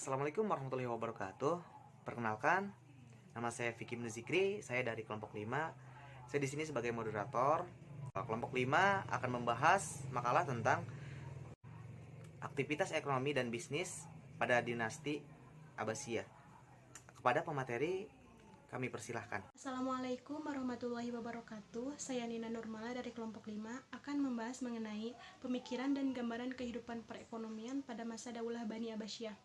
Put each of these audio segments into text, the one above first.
Assalamualaikum warahmatullahi wabarakatuh. Perkenalkan, nama saya Vicky Zikri, saya dari kelompok 5. Saya di sini sebagai moderator. Kelompok 5 akan membahas makalah tentang aktivitas ekonomi dan bisnis pada dinasti Abbasiyah. Kepada pemateri, kami persilahkan. Assalamualaikum warahmatullahi wabarakatuh. Saya Nina Nurmala dari kelompok 5 akan membahas mengenai pemikiran dan gambaran kehidupan perekonomian pada masa Daulah Bani Abbasiyah.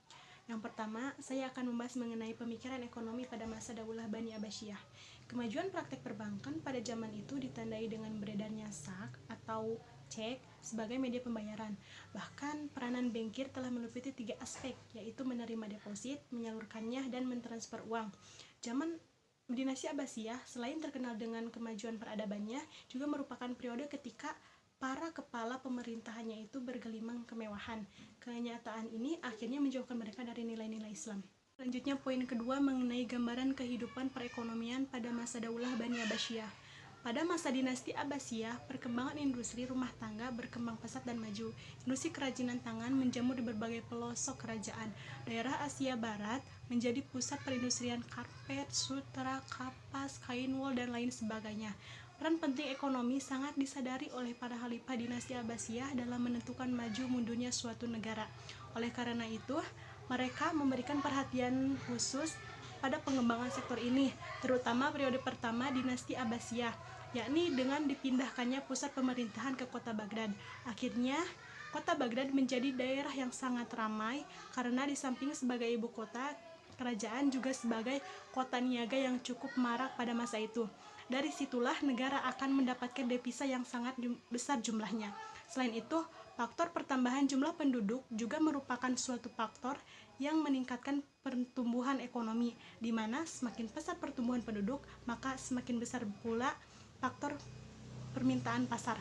Yang pertama, saya akan membahas mengenai pemikiran ekonomi pada masa Daulah Bani Abbasiyah. Kemajuan praktek perbankan pada zaman itu ditandai dengan beredarnya sak atau cek sebagai media pembayaran. Bahkan peranan bankir telah meliputi 3 aspek, yaitu menerima deposit, menyalurkannya, dan mentransfer uang. Zaman Dinasti Abbasiyah, selain terkenal dengan kemajuan peradabannya, juga merupakan periode ketika para kepala pemerintahannya itu bergelimang kemewahan. Kenyataan ini akhirnya menjauhkan mereka dari nilai-nilai Islam. Selanjutnya, poin kedua mengenai gambaran kehidupan perekonomian pada masa Daulah Bani Abbasiyah. Pada masa dinasti Abbasiyah, perkembangan industri rumah tangga berkembang pesat dan maju. Industri kerajinan tangan menjamur di berbagai pelosok kerajaan. Daerah Asia Barat menjadi pusat perindustrian karpet, sutra, kapas, kain wol, dan lain sebagainya. Peran penting ekonomi sangat disadari oleh para khalifah dinasti Abbasiyah dalam menentukan maju mundurnya suatu negara. Oleh karena itu, mereka memberikan perhatian khusus pada pengembangan sektor ini, terutama periode pertama dinasti Abbasiyah, yakni dengan dipindahkannya pusat pemerintahan ke kota Baghdad. Akhirnya, kota Baghdad menjadi daerah yang sangat ramai karena di samping sebagai ibu kota kerajaan juga sebagai kota niaga yang cukup marak pada masa itu. Dari situlah negara akan mendapatkan devisa yang sangat besar jumlahnya. Selain itu, faktor pertambahan jumlah penduduk juga merupakan suatu faktor yang meningkatkan pertumbuhan ekonomi, di mana semakin pesat pertumbuhan penduduk, maka semakin besar pula faktor permintaan pasar.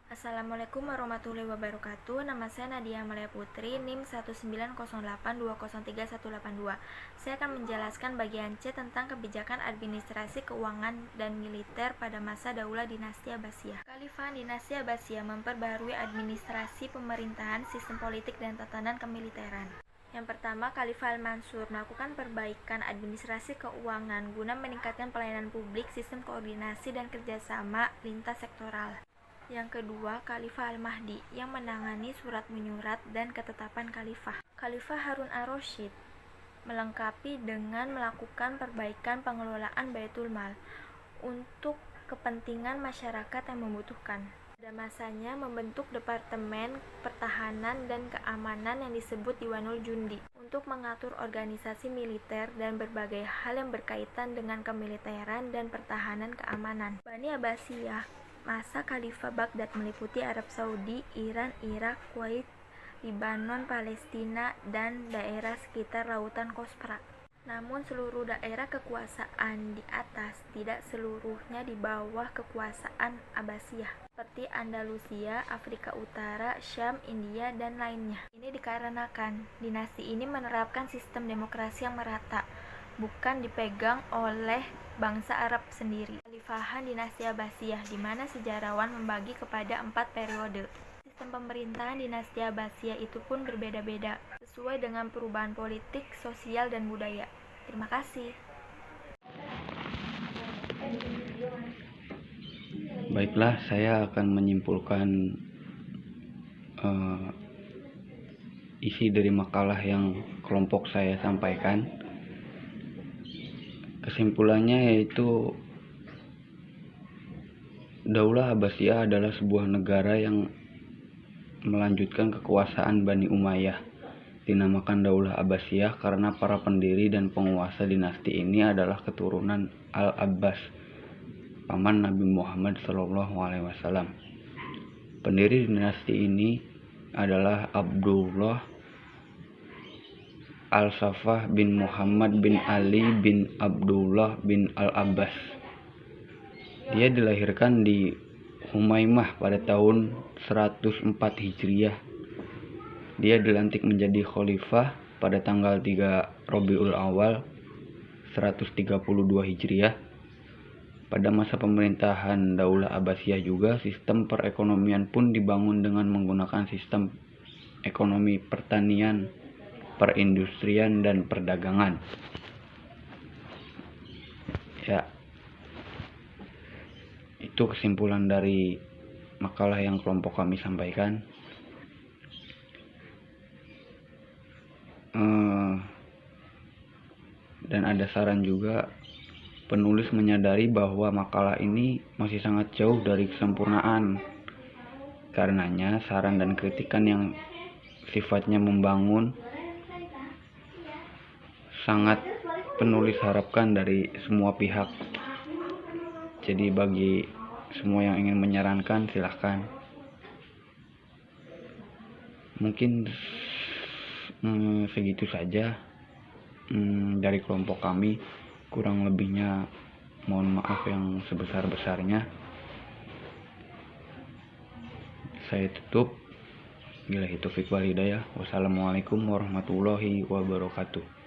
Assalamualaikum warahmatullahi wabarakatuh. Nama saya Nadia Amalia Putri, NIM 19082031182. Saya akan menjelaskan bagian C tentang kebijakan administrasi keuangan dan militer pada masa Daulah Dinasti Abbasiyah. Khalifah Dinasti Abbasiyah memperbarui administrasi pemerintahan, sistem politik, dan tatanan kemiliteran. Yang pertama, Khalifah Al-Mansur melakukan perbaikan administrasi keuangan guna meningkatkan pelayanan publik, sistem koordinasi, dan kerjasama lintas sektoral. Yang kedua, Khalifah Al-Mahdi yang menangani surat menyurat dan ketetapan khalifah. Khalifah Harun ar-Rasyid melengkapi dengan melakukan perbaikan pengelolaan Baitul Mal untuk kepentingan masyarakat yang membutuhkan. Pada masanya membentuk Departemen Pertahanan dan Keamanan yang disebut Diwanul Jundi untuk mengatur organisasi militer dan berbagai hal yang berkaitan dengan kemiliteran dan pertahanan keamanan. Bani Abbasiyah masa Khalifah Baghdad meliputi Arab Saudi, Iran, Irak, Kuwait, Lebanon, Palestina, dan daerah sekitar Lautan Bosphorus. Namun seluruh daerah kekuasaan di atas tidak seluruhnya di bawah kekuasaan Abbasiyah, seperti Andalusia, Afrika Utara, Syam, India, dan lainnya. Ini dikarenakan dinasti ini menerapkan sistem demokrasi yang merata, bukan dipegang oleh bangsa Arab sendiri. Khalifahan dinasti Abbasiyah, di mana sejarawan membagi kepada 4 periode. Sistem pemerintahan dinasti Abbasiyah itu pun berbeda-beda, sesuai dengan perubahan politik, sosial, dan budaya. Terima kasih. Baiklah, saya akan menyimpulkan isi dari makalah yang kelompok saya sampaikan. Kesimpulannya yaitu Daulah Abbasiyah adalah sebuah negara yang melanjutkan kekuasaan Bani Umayyah. Dinamakan Daulah Abbasiyah karena para pendiri dan penguasa dinasti ini adalah keturunan Al-Abbas, paman Nabi Muhammad SAW. Pendiri dinasti ini adalah Abdullah Al-Safah bin Muhammad bin Ali bin Abdullah bin Al-Abbas. Dia dilahirkan di Humaimah pada tahun 104 Hijriah. Dia dilantik menjadi khalifah pada tanggal 3 Rabiul Awal 132 Hijriah. Pada masa pemerintahan Daulah Abbasiyah juga sistem perekonomian pun dibangun dengan menggunakan sistem ekonomi pertanian perindustrian dan perdagangan. Ya, itu kesimpulan dari makalah yang kelompok kami sampaikan. Dan ada saran juga, penulis menyadari bahwa makalah ini masih sangat jauh dari kesempurnaan. Karenanya saran dan kritikan yang sifatnya membangun sangat penulis harapkan dari semua pihak. Jadi bagi semua yang ingin menyarankan, silahkan. Mungkin segitu saja dari kelompok kami. Kurang lebihnya mohon maaf yang sebesar-besarnya. Saya tutup. Billahi taufiq wal hidayah. Wassalamualaikum warahmatullahi wabarakatuh.